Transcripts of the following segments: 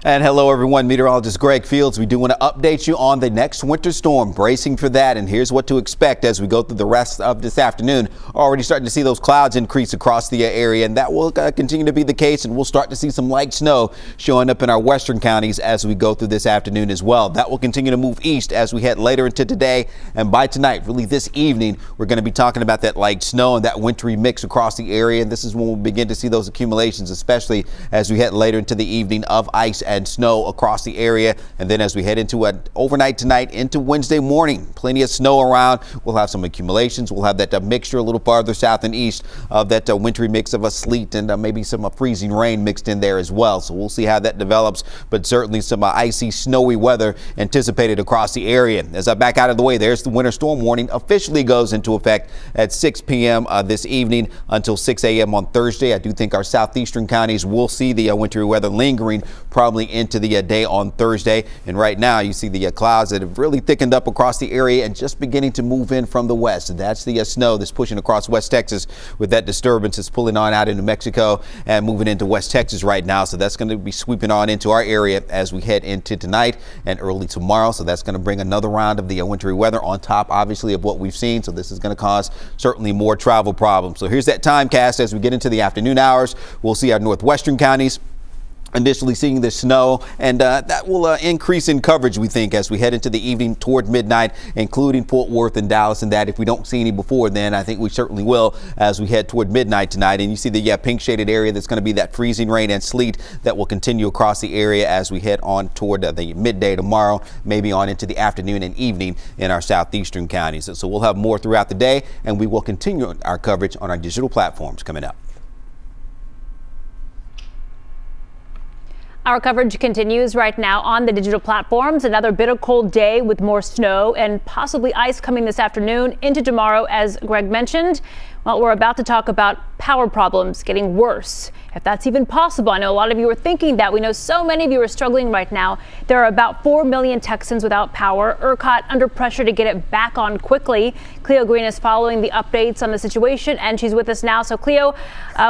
And hello, everyone. Meteorologist Greg Fields. We do want to update you on the next winter storm, bracing for that. And here's what to expect as we go through the rest of this afternoon. Already starting to see those clouds increase across the area, and that will continue to be the case. And we'll start to see some light snow showing up in our western counties as we go through this afternoon as well. That will continue to move east as we head later into today. And by tonight, really this evening, we're going to be talking about that light snow and that wintry mix across the area. And this is when we'll begin to see those accumulations, especially as we head later into the evening, of ice and snow across the area. And then as we head into overnight tonight into Wednesday morning, plenty of snow around. We'll have some accumulations. We'll have that mixture a little farther south and east of that wintry mix of a sleet and maybe some freezing rain mixed in there as well. So we'll see how that develops, but certainly some icy, snowy weather anticipated across the area. As I back out of the way, there's the winter storm warning officially goes into effect at 6 p.m. This evening until 6 a.m. on Thursday. I do think our southeastern counties will see the wintry weather lingering probably into the day on Thursday. And right now you see the clouds that have really thickened up across the area and just beginning to move in from the west. And that's the snow that's pushing across West Texas with that disturbance that's pulling on out into Mexico and moving into West Texas right now. So that's going to be sweeping on into our area as we head into tonight and early tomorrow. So that's going to bring another round of the wintry weather on top, obviously, of what we've seen. So this is going to cause certainly more travel problems. So here's that time cast as we get into the afternoon hours. We'll see our northwestern counties initially seeing the snow, and that will increase in coverage, we think, as we head into the evening toward midnight, including Fort Worth and Dallas. And that if we don't see any before then, I think we certainly will as we head toward midnight tonight. And you see the pink shaded area that's going to be that freezing rain and sleet that will continue across the area as we head on toward the midday tomorrow, maybe on into the afternoon and evening in our southeastern counties. So we'll have more throughout the day, and we will continue our coverage on our digital platforms coming up. Our coverage continues right now on the digital platforms. Another bitter cold day with more snow and possibly ice coming this afternoon into tomorrow, as Greg mentioned. Well, we're about to talk about power problems getting worse, if that's even possible. I know a lot of you are thinking that. We know so many of you are struggling right now. There are about 4 million Texans without power. ERCOT under pressure to get it back on quickly. Cleo Green is following the updates on the situation, and she's with us now. So Cleo,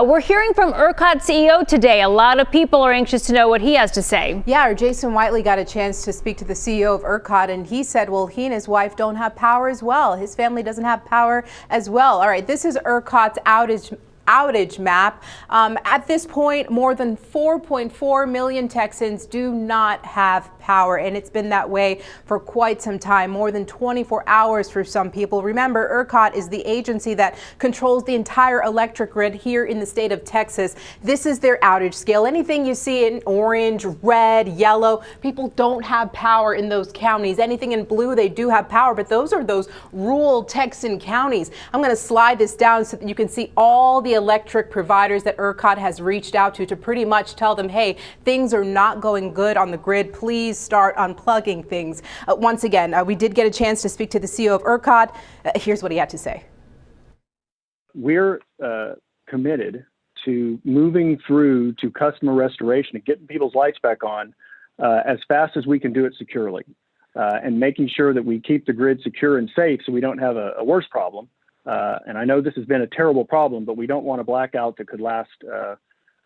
we're hearing from ERCOT CEO today. A lot of people are anxious to know what he has to say. Yeah, our Jason Whiteley got a chance to speak to the CEO of ERCOT, and he said, well, he and his wife don't have power as well. His family doesn't have power as well. All right, this is ERCOT's outage map. At this point, more than 4.4 million Texans do not have power, and it's been that way for quite some time, more than 24 hours for some people. Remember, ERCOT is the agency that controls the entire electric grid here in the state of Texas. This is their outage scale. Anything you see in orange, red, yellow, people don't have power in those counties. Anything in blue, they do have power, but those are those rural Texan counties. I'm going to slide this down so that you can see all the electric providers that ERCOT has reached out to pretty much tell them, hey, things are not going good on the grid. Please start unplugging things. Once again, we did get a chance to speak to the CEO of ERCOT. Here's what he had to say. We're committed to moving through to customer restoration and getting people's lights back on as fast as we can do it securely, and making sure that we keep the grid secure and safe so we don't have a worse problem. And I know this has been a terrible problem, but we don't want a blackout that could last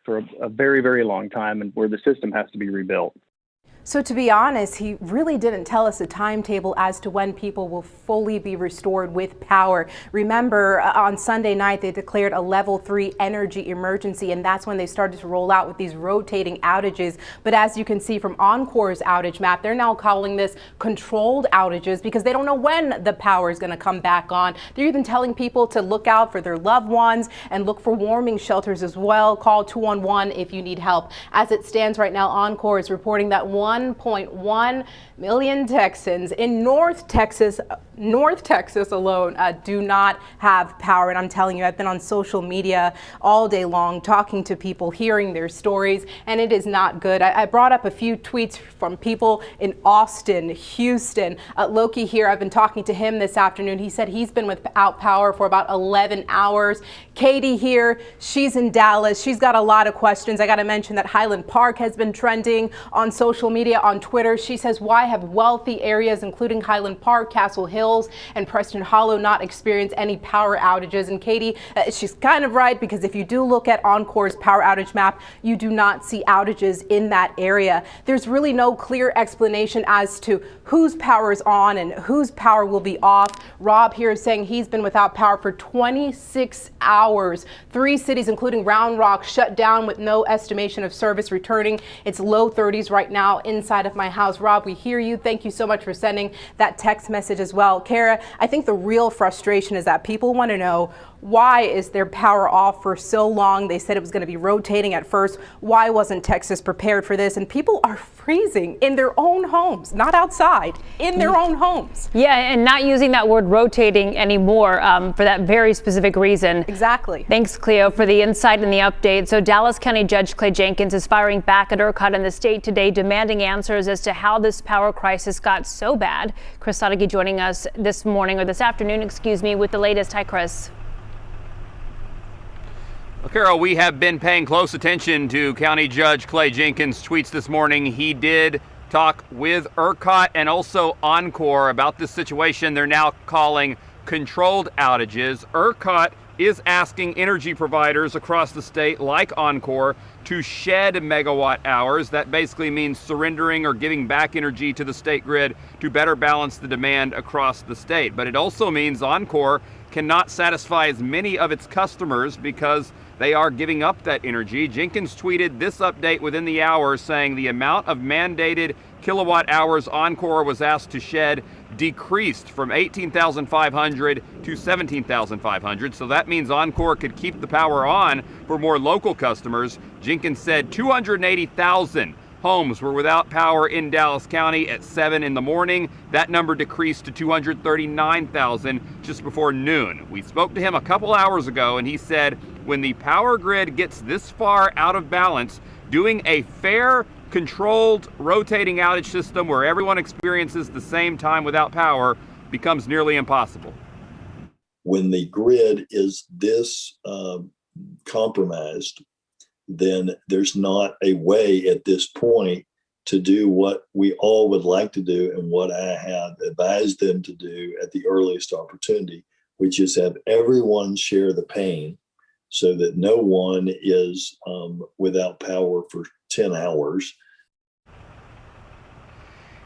for a very, very long time and where the system has to be rebuilt. So to be honest, he really didn't tell us a timetable as to when people will fully be restored with power. Remember, on Sunday night, they declared a level 3 energy emergency, and that's when they started to roll out with these rotating outages. But as you can see from Encore's outage map, they're now calling this controlled outages because they don't know when the power is going to come back on. They're even telling people to look out for their loved ones and look for warming shelters as well. Call 211 if you need help. As it stands right now, Encore is reporting that 1.1 million Texans in North Texas alone do not have power. And I'm telling you, I've been on social media all day long talking to people, hearing their stories, and it is not good. I brought up a few tweets from people in Austin, Houston. Loki here, I've been talking to him this afternoon. He said he's been without power for about 11 hours. Katie here, she's in Dallas. She's got a lot of questions. I got to mention that Highland Park has been trending on social media. media on Twitter. She says, why have wealthy areas, including Highland Park, Castle Hills, and Preston Hollow, not experienced any power outages? And Katie, she's kind of right, because if you do look at Oncor's power outage map, you do not see outages in that area. There's really no clear explanation as to whose power is on and whose power will be off. Rob here is saying he's been without power for 26 hours. 3 cities, including Round Rock, shut down with no estimation of service returning. It's low 30s right now inside of my house. Rob, we hear you. Thank you so much for sending that text message as well. Kara, I think the real frustration is that people want to know, why is their power off for so long? They said it was going to be rotating at first. Why wasn't Texas prepared for this? And people are freezing in their own homes, not outside, in their own homes. Yeah, and not using that word rotating anymore for that very specific reason. Exactly. Thanks, Cleo, for the insight and the update. So Dallas County Judge Clay Jenkins is firing back at ERCOT in the state today, demanding answers as to how this power crisis got so bad. Chris Sadeghi joining us this afternoon, with the latest. Hi, Chris. Well, Carol, we have been paying close attention to County Judge Clay Jenkins' tweets this morning. He did talk with ERCOT and also Oncor about this situation they're now calling controlled outages. ERCOT is asking energy providers across the state, like Oncor, to shed megawatt hours. That basically means surrendering or giving back energy to the state grid to better balance the demand across the state. But it also means Oncor cannot satisfy as many of its customers because they are giving up that energy. Jenkins tweeted this update within the hour saying the amount of mandated kilowatt hours Oncor was asked to shed decreased from 18,500 to 17,500. So that means Oncor could keep the power on for more local customers. Jenkins said 280,000 homes were without power in Dallas County at 7 in the morning. That number decreased to 239,000 just before noon. We spoke to him a couple hours ago, and he said when the power grid gets this far out of balance, doing a fair, controlled, rotating outage system where everyone experiences the same time without power becomes nearly impossible. When the grid is this compromised, then there's not a way at this point to do what we all would like to do and what I have advised them to do at the earliest opportunity, which is have everyone share the pain so that no one is without power for 10 hours.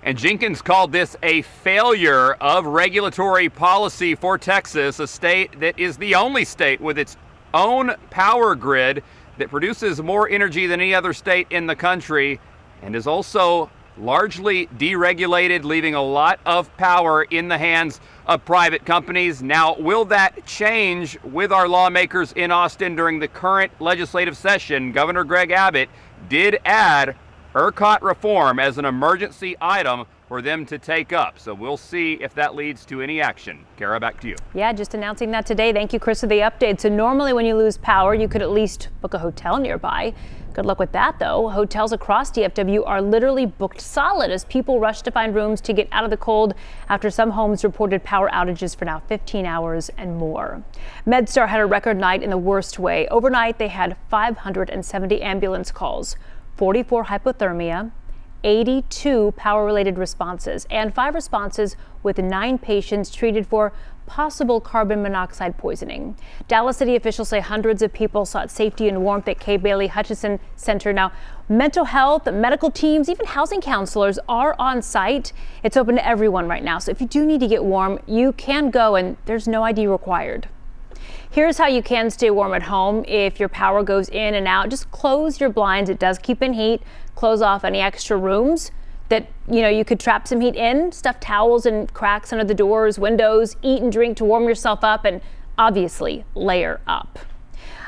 And Jenkins called this a failure of regulatory policy for Texas, a state that is the only state with its own power grid that produces more energy than any other state in the country and is also largely deregulated, leaving a lot of power in the hands of private companies. Now, will that change with our lawmakers in Austin during the current legislative session? Governor Greg Abbott did add ERCOT reform as an emergency item for them to take up. So we'll see if that leads to any action. Kara, back to you. Yeah, just announcing that today. Thank you, Chris, for the update. So normally when you lose power, you could at least book a hotel nearby. Good luck with that, though. Hotels across DFW are literally booked solid as people rush to find rooms to get out of the cold after some homes reported power outages for now 15 hours and more. MedStar had a record night in the worst way. Overnight, they had 570 ambulance calls, 44 hypothermia, 82 power-related responses, and 5 responses with 9 patients treated for possible carbon monoxide poisoning. Dallas City officials say hundreds of people sought safety and warmth at Kay Bailey Hutchison Center. Now, mental health, medical teams, even housing counselors are on site. It's open to everyone right now, so if you do need to get warm, you can go and there's no ID required. Here's how you can stay warm at home if your power goes in and out. Just close your blinds. It does keep in heat. Close off any extra rooms that you could trap some heat in. Stuff towels and cracks under the doors, windows. Eat and drink to warm yourself up, and obviously layer up.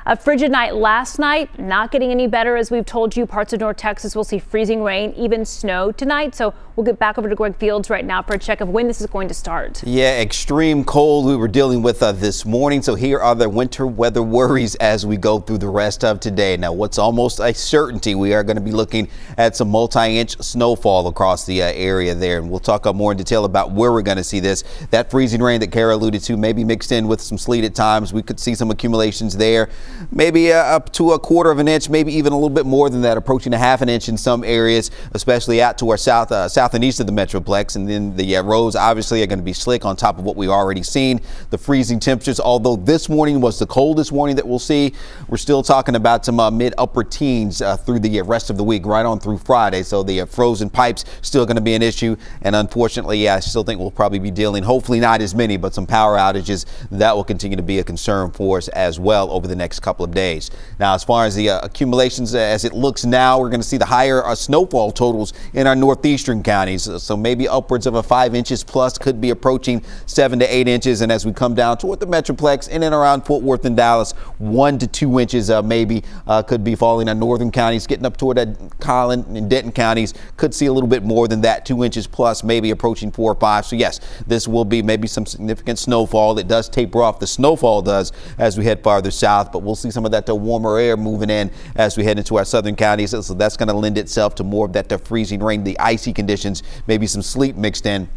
A frigid night last night, not getting any better. As we've told you, parts of North Texas will see freezing rain, even snow tonight. So we'll get back over to Greg Fields right now for a check of when this is going to start. Yeah, extreme cold we were dealing with this morning. So here are the winter weather worries as we go through the rest of today. Now, what's almost a certainty, we are going to be looking at some multi-inch snowfall across the area there. And we'll talk more in detail about where we're going to see this. That freezing rain that Kara alluded to may be mixed in with some sleet at times. We could see some accumulations there. maybe up to a quarter of an inch, maybe even a little bit more than that, approaching a half an inch in some areas, especially out to our south and east of the Metroplex. And then the roads obviously are going to be slick on top of what we've already seen. The freezing temperatures, although this morning was the coldest morning that we'll see, we're still talking about some mid-upper teens through the rest of the week, right on through Friday. So the frozen pipes still going to be an issue. And unfortunately, I still think we'll probably be dealing, hopefully not as many, but some power outages that will continue to be a concern for us as well over the next couple of days. Now, as far as the accumulations, as it looks now, we're going to see the higher snowfall totals in our northeastern counties. So maybe upwards of 5 inches plus, could be approaching 7 to 8 inches. And as we come down toward the Metroplex in and around Fort Worth and Dallas, 1 to 2 inches maybe could be falling on northern counties, getting up toward Collin and Denton counties. Could see a little bit more than that, 2 inches plus, maybe approaching 4 or 5. So yes, this will be maybe some significant snowfall. It does taper off, the snowfall does, as we head farther south, but we'll see some of that warmer air moving in as we head into our southern counties. So that's going to lend itself to more of that freezing rain, the icy conditions, maybe some sleet mixed in.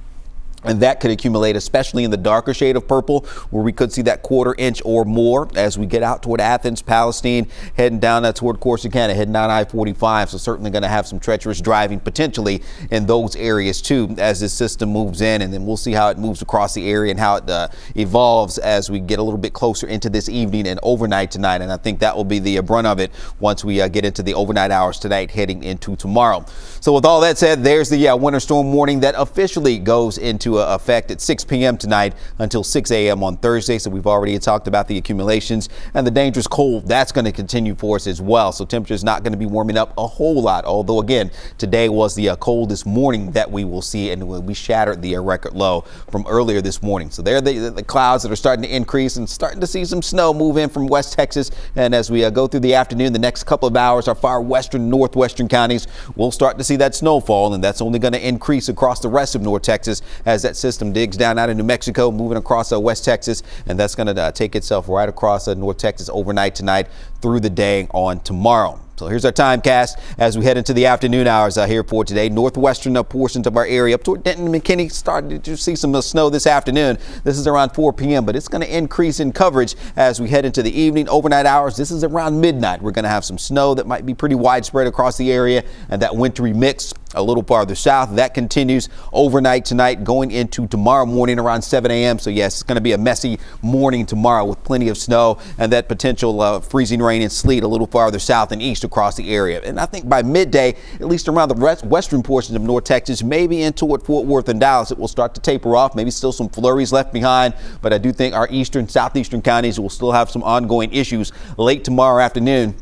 And that could accumulate, especially in the darker shade of purple, where we could see that quarter inch or more as we get out toward Athens, Palestine, heading down toward Corsicana, heading down I-45. So certainly going to have some treacherous driving potentially in those areas too as this system moves in. And then we'll see how it moves across the area and how it evolves as we get a little bit closer into this evening and overnight tonight. And I think that will be the brunt of it once we get into the overnight hours tonight heading into tomorrow. So with all that said, there's the winter storm warning that officially goes into effect at 6 p.m. tonight until 6 a.m. on Thursday. So we've already talked about the accumulations and the dangerous cold. That's going to continue for us as well. So temperatures not going to be warming up a whole lot. Although, again, today was the coldest morning that we will see, and we shattered the record low from earlier this morning. So there are the clouds that are starting to increase and starting to see some snow move in from West Texas. And as we go through the afternoon, the next couple of hours, our far western, northwestern counties will start to see that snowfall, and that's only going to increase across the rest of North Texas as that system digs down out of New Mexico, moving across West Texas, and that's going to take itself right across North Texas overnight tonight through the day on tomorrow. So here's our timecast as we head into the afternoon hours here for today. Northwestern portions of our area up toward Denton and McKinney started to see some snow this afternoon. This is around 4 p.m., but it's going to increase in coverage as we head into the evening overnight hours. This is around midnight. We're going to have some snow that might be pretty widespread across the area, and that wintry mix a little farther south. That continues overnight tonight going into tomorrow morning around 7 a.m. So yes, it's going to be a messy morning tomorrow with plenty of snow and that potential freezing rain and sleet a little farther south and east across the area. And I think by midday, at least around the western portions of North Texas, maybe in toward Fort Worth and Dallas, it will start to taper off. Maybe still some flurries left behind, but I do think our eastern, southeastern counties will still have some ongoing issues late tomorrow afternoon,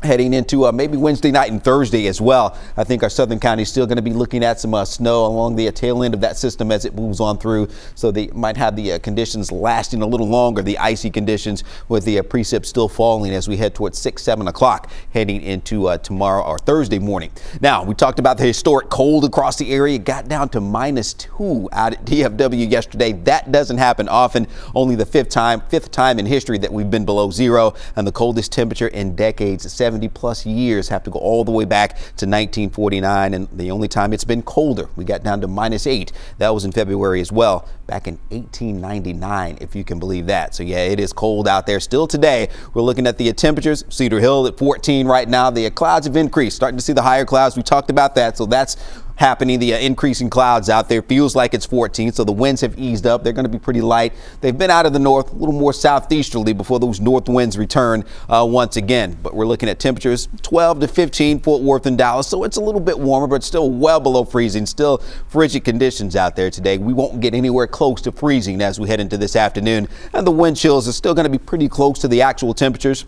heading into maybe Wednesday night and Thursday as well. I think our southern counties still going to be looking at some snow along the tail end of that system as it moves on through. So they might have the conditions lasting a little longer, the icy conditions with the precip still falling as we head towards 6, 7 o'clock heading into tomorrow or Thursday morning. Now, we talked about the historic cold across the area. It got down to -2 out at DFW yesterday. That doesn't happen often. Only the fifth time in history that we've been below zero, and the coldest temperature in decades. 70 plus years, have to go all the way back to 1949, and the only time it's been colder, we got down to -8. That was in February as well, back in 1899, if you can believe that. So yeah, it is cold out there still today. We're looking at the temperatures. Cedar Hill at 14 right now. The clouds have increased, starting to see the higher clouds. We talked about that, so that's happening. The increasing clouds out there feels like it's 14, so the winds have eased up. They're going to be pretty light. They've been out of the north, a little more southeasterly before those north winds return once again. But we're looking at temperatures 12 to 15 Fort Worth and Dallas, so it's a little bit warmer, but still well below freezing. Still frigid conditions out there today. We won't get anywhere close to freezing as we head into this afternoon, and the wind chills are still going to be pretty close to the actual temperatures.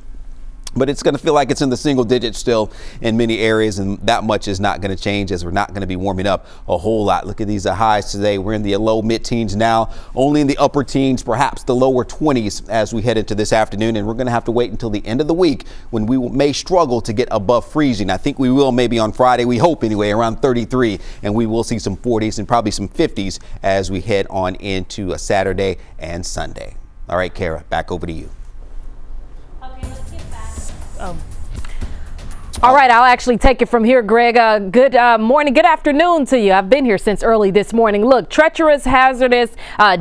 But it's going to feel like it's in the single digits still in many areas, and that much is not going to change as we're not going to be warming up a whole lot. Look at these highs today. We're in the low mid-teens now, only in the upper teens, perhaps the lower 20s as we head into this afternoon. And we're going to have to wait until the end of the week when we may struggle to get above freezing. I think we will maybe on Friday, we hope anyway, around 33, and we will see some 40s and probably some 50s as we head on into a Saturday and Sunday. All right, Kara, back over to you. All right, I'll actually take it from here, Greg. Good morning, good afternoon to you. I've been here since early this morning. Look, treacherous, hazardous,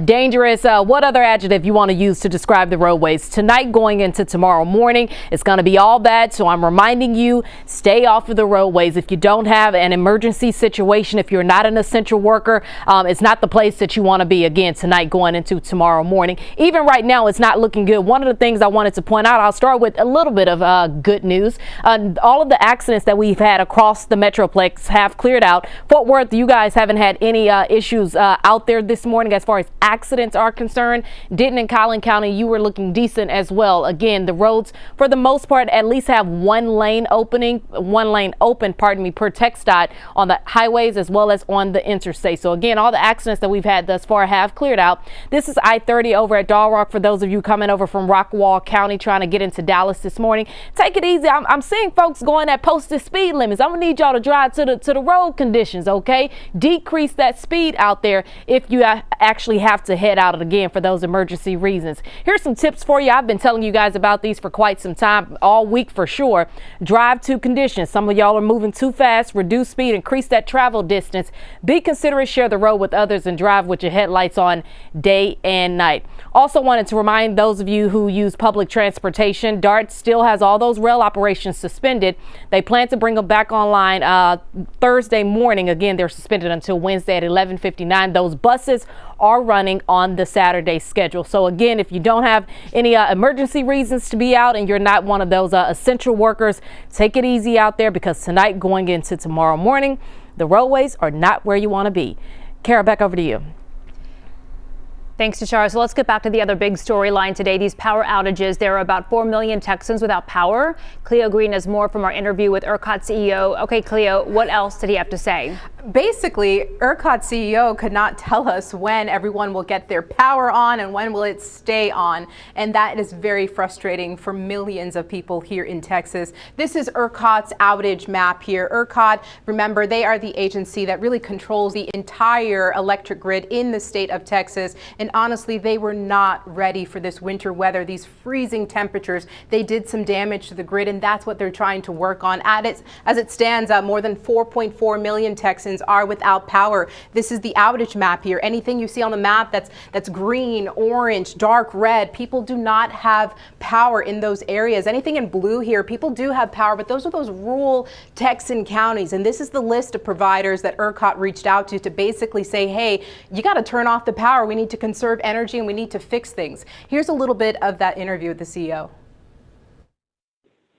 dangerous. What other adjective you want to use to describe the roadways? Tonight going into tomorrow morning, it's going to be all bad. So I'm reminding you, stay off of the roadways. If you don't have an emergency situation, if you're not an essential worker, it's not the place that you want to be. Again, tonight going into tomorrow morning. Even right now, it's not looking good. One of the things I wanted to point out, I'll start with a little bit of good news. All of the accidents that we've had across the Metroplex have cleared out. Fort Worth, you guys haven't had any issues out there this morning as far as accidents are concerned. Denton and Collin County, you were looking decent as well. Again, the roads for the most part at least have one lane open, per TxDOT on the highways as well as on the interstate. So again, all the accidents that we've had thus far have cleared out. This is I-30 over at Dall Rock for those of you coming over from Rockwall County trying to get into Dallas this morning. Take it easy. I'm seeing folks going at posted speed limits. I'm gonna need y'all to drive to the road conditions, okay? Decrease that speed out there if you actually have to head out again for those emergency reasons. Here's some tips for you. I've been telling you guys about these for quite some time, all week for sure. Drive to conditions. Some of y'all are moving too fast. Reduce speed, increase that travel distance. Be considerate, share the road with others, and drive with your headlights on day and night. Also wanted to remind those of you who use public transportation, DART still has all those rail operations suspended. They plan to bring them back online Thursday morning. Again, they're suspended until Wednesday at 11:59. Those buses are running on the Saturday schedule. So again, if you don't have any emergency reasons to be out and you're not one of those essential workers, take it easy out there because tonight going into tomorrow morning, the roadways are not where you want to be. Kara, back over to you. Thanks to Shara. So let's get back to the other big storyline today. These power outages. There are about 4 million Texans without power. Cleo Green has more from our interview with ERCOT CEO. Okay, Cleo, what else did he have to say? Basically, ERCOT CEO could not tell us when everyone will get their power on and when will it stay on. And that is very frustrating for millions of people here in Texas. This is ERCOT's outage map here. ERCOT, remember, they are the agency that really controls the entire electric grid in the state of Texas. And honestly, they were not ready for this winter weather, these freezing temperatures. They did some damage to the grid, and that's what they're trying to work on. As it stands, more than 4.4 million Texans are without power. This is the outage map here. Anything you see on the map that's green, orange, dark red, people do not have power in those areas. Anything in blue here, people do have power, but those are those rural Texan counties. And this is the list of providers that ERCOT reached out to basically say, hey, you got to turn off the power. We need to conserve energy and we need to fix things. Here's a little bit of that interview with the CEO.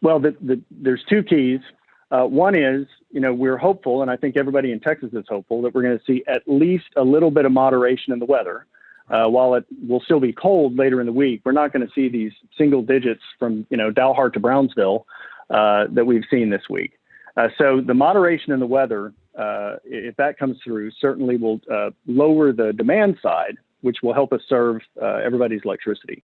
Well, there's two keys. One is, we're hopeful, and I think everybody in Texas is hopeful, that we're going to see at least a little bit of moderation in the weather. While it will still be cold later in the week, we're not going to see these single digits from, Dalhart to Brownsville that we've seen this week. So the moderation in the weather, if that comes through, certainly will lower the demand side, which will help us serve everybody's electricity.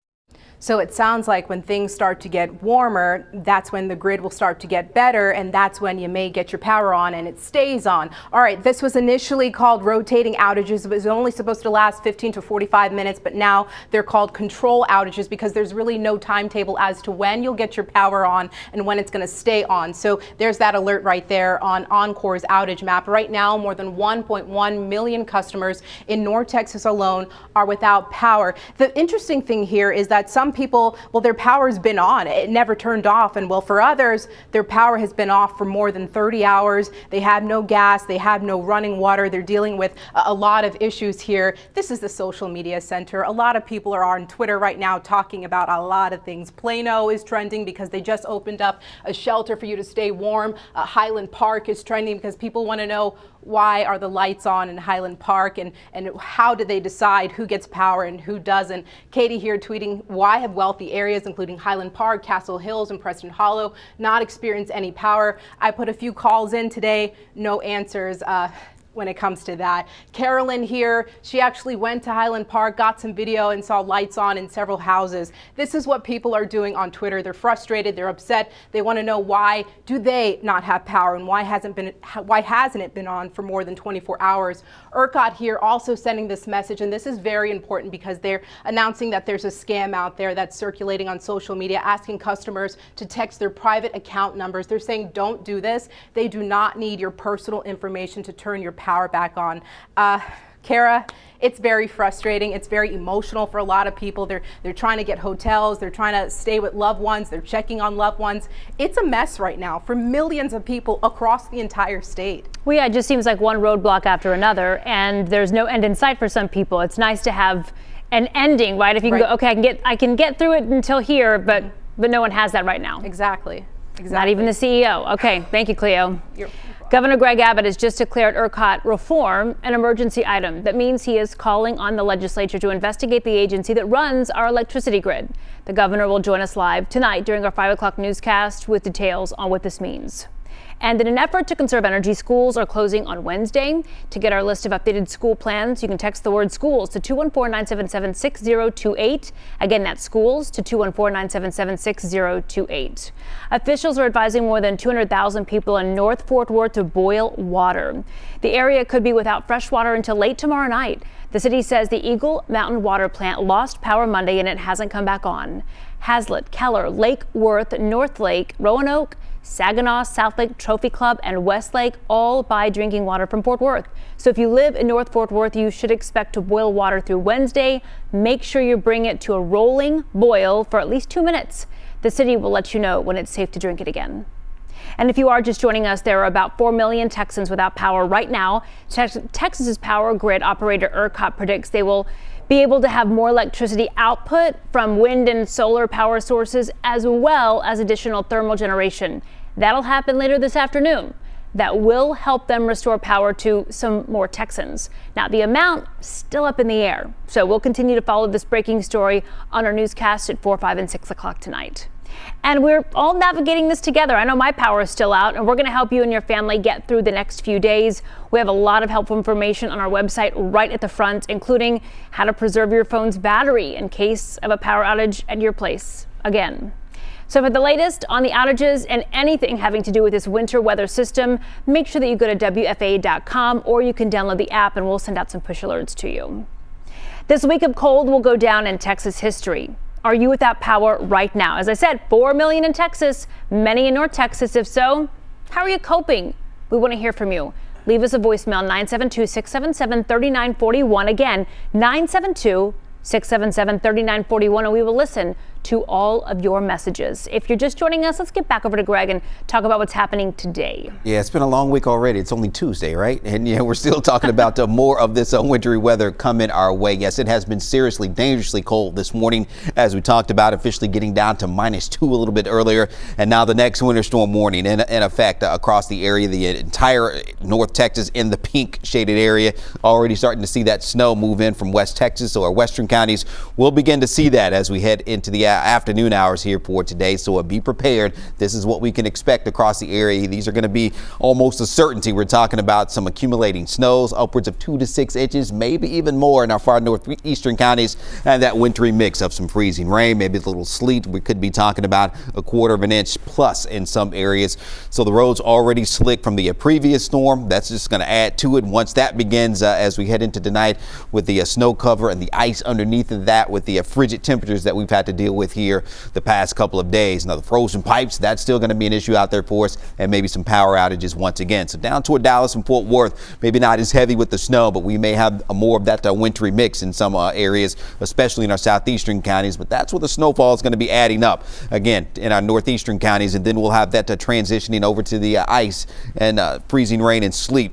So it sounds like when things start to get warmer, that's when the grid will start to get better, and that's when you may get your power on and it stays on. All right, this was initially called rotating outages. It was only supposed to last 15 to 45 minutes, but now they're called control outages because there's really no timetable as to when you'll get your power on and when it's going to stay on. So there's that alert right there on Oncor's outage map. Right now, more than 1.1 million customers in North Texas alone are without power. The interesting thing here is that some people, well, their power's been on. It never turned off. And well, for others, their power has been off for more than 30 hours. They have no gas. They have no running water. They're dealing with a lot of issues here. This is the social media center. A lot of people are on Twitter right now talking about a lot of things. Plano is trending because they just opened up a shelter for you to stay warm. Highland Park is trending because people want to know why are the lights on in Highland Park and how do they decide who gets power and who doesn't. Katie here tweeting, why have wealthy areas including Highland Park, Castle Hills, and Preston Hollow not experienced any power? I put a few calls in today, no answers. when it comes to that. Carolyn here, she actually went to Highland Park, got some video and saw lights on in several houses. This is what people are doing on Twitter. They're frustrated, they're upset. They want to know why do they not have power and why hasn't it been on for more than 24 hours. ERCOT here also sending this message, and this is very important because they're announcing that there's a scam out there that's circulating on social media asking customers to text their private account numbers. They're saying don't do this. They do not need your personal information to turn your power back on. Kara, it's very frustrating. It's very emotional for a lot of people. They're trying to get hotels. They're trying to stay with loved ones. They're checking on loved ones. It's a mess right now for millions of people across the entire state. Well, yeah, it just seems like one roadblock after another, and there's no end in sight for some people. It's nice to have an ending, right? If you can go, okay, I can get through it until here, but no one has that right now. Exactly. Not even the CEO. Okay, thank you, Cleo. Governor Greg Abbott has just declared ERCOT reform an emergency item. That means he is calling on the legislature to investigate the agency that runs our electricity grid. The governor will join us live tonight during our 5 o'clock newscast with details on what this means. And in an effort to conserve energy, schools are closing on Wednesday. To get our list of updated school plans, you can text the word schools to 214-977-6028. Again, that's schools to 214-977-6028. Officials are advising more than 200,000 people in North Fort Worth to boil water. The area could be without fresh water until late tomorrow night. The city says the Eagle Mountain Water Plant lost power Monday and it hasn't come back on. Hazlitt, Keller, Lake Worth, North Lake, Roanoke, Saginaw, South Lake Trophy Club, and Westlake all buy drinking water from Fort Worth. So if you live in North Fort Worth, you should expect to boil water through Wednesday. Make sure you bring it to a rolling boil for at least 2 minutes. The city will let you know when it's safe to drink it again. And if you are just joining us, there are about 4 million Texans without power right now. Texas's power grid operator ERCOT predicts they will be able to have more electricity output from wind and solar power sources, as well as additional thermal generation. That'll happen later this afternoon. That will help them restore power to some more Texans. Now, the amount still up in the air. So we'll continue to follow this breaking story on our newscast at 4, 5, and 6 o'clock tonight. And we're all navigating this together. I know my power is still out, and we're going to help you and your family get through the next few days. We have a lot of helpful information on our website right at the front, including how to preserve your phone's battery in case of a power outage at your place again. So for the latest on the outages and anything having to do with this winter weather system, make sure that you go to WFAA.com or you can download the app and we'll send out some push alerts to you. This week of cold will go down in Texas history. Are you without power right now? As I said, 4 million in Texas, many in North Texas. If so, how are you coping? We want to hear from you. Leave us a voicemail, 972-677-3941. Again, 972-677-3941, and we will listen to all of your messages. If you're just joining us, let's get back over to Greg and talk about what's happening today. Yeah, it's been a long week already. It's only Tuesday, right? And yeah, we're still talking about more of this wintry weather coming our way. Yes, it has been seriously, dangerously cold this morning, as we talked about, officially getting down to -2 a little bit earlier. And now the next winter storm warning in effect across the area, the entire North Texas in the pink shaded area. Already starting to see that snow move in from West Texas, so our western counties will begin to see that as we head into the afternoon hours here for today. So be prepared. This is what we can expect across the area. These are going to be almost a certainty. We're talking about some accumulating snows, upwards of 2 to 6 inches, maybe even more in our far northeastern counties, and that wintry mix of some freezing rain, maybe a little sleet. We could be talking about 1/4 of an inch plus in some areas. So the roads already slick from the previous storm. That's just going to add to it once that begins as we head into tonight with the snow cover and the ice underneath of that, with the frigid temperatures that we've had to deal with here the past couple of days. Now the frozen pipes, that's still going to be an issue out there for us, and maybe some power outages once again. So down toward Dallas and Fort Worth, maybe not as heavy with the snow, but we may have more of that wintry mix in some areas, especially in our southeastern counties. But that's where the snowfall is going to be adding up again in our northeastern counties, and then we'll have that transitioning over to the ice and freezing rain and sleet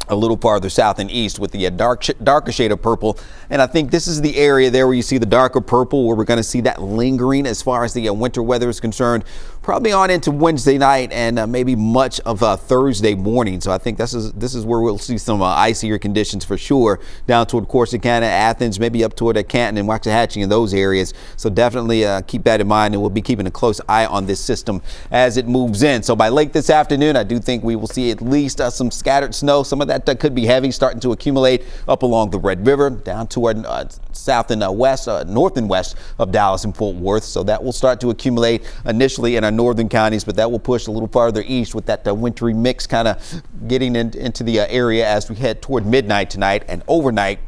a little farther south and east with the darker shade of purple. And I think this is the area there where you see the darker purple, where we're going to see that lingering as far as the winter weather is concerned probably on into Wednesday night and maybe much of Thursday morning. So I think this is where we'll see some icier conditions for sure down toward Corsicana, Athens, maybe up toward Canton and Waxahachie in those areas. So definitely keep that in mind, and we'll be keeping a close eye on this system as it moves in. So by late this afternoon, I do think we will see at least some scattered snow. Some of that could be heavy, starting to accumulate up along the Red River, down toward south and west, north and west of Dallas and Fort Worth. So that will start to accumulate initially in our northern counties, but that will push a little farther east with that wintry mix kind of getting into the area as we head toward midnight tonight and overnight.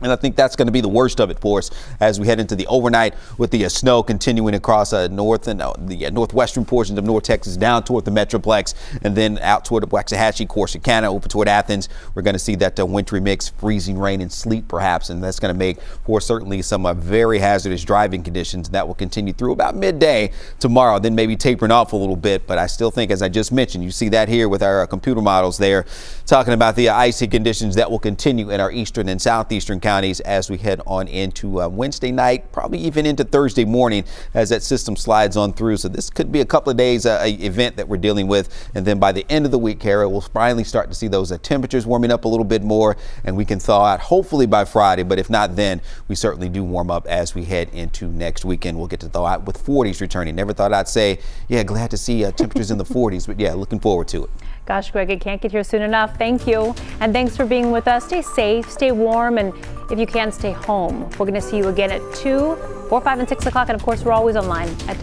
And I think that's going to be the worst of it for us as we head into the overnight, with the snow continuing across north and the northwestern portions of North Texas down toward the Metroplex, and then out toward Waxahachie, Corsicana, over toward Athens. We're going to see that wintry mix, freezing rain and sleet perhaps, and that's going to make for certainly some very hazardous driving conditions. That will continue through about midday tomorrow, then maybe tapering off a little bit. But I still think, as I just mentioned, you see that here with our computer models there, talking about the icy conditions that will continue in our eastern and southeastern counties as we head on into Wednesday night, probably even into Thursday morning as that system slides on through. So this could be a couple of days event that we're dealing with. And then by the end of the week, Kara, we'll finally start to see those temperatures warming up a little bit more, and we can thaw out hopefully by Friday. But if not, then we certainly do warm up as we head into next weekend. We'll get to thaw out with 40s returning. Never thought I'd say, yeah, glad to see temperatures in the 40s, but yeah, looking forward to it. Gosh, Greg, it can't get here soon enough. Thank you. And thanks for being with us. Stay safe, stay warm, and if you can, stay home. We're going to see you again at 2, 4, 5, and 6 o'clock. And of course, we're always online at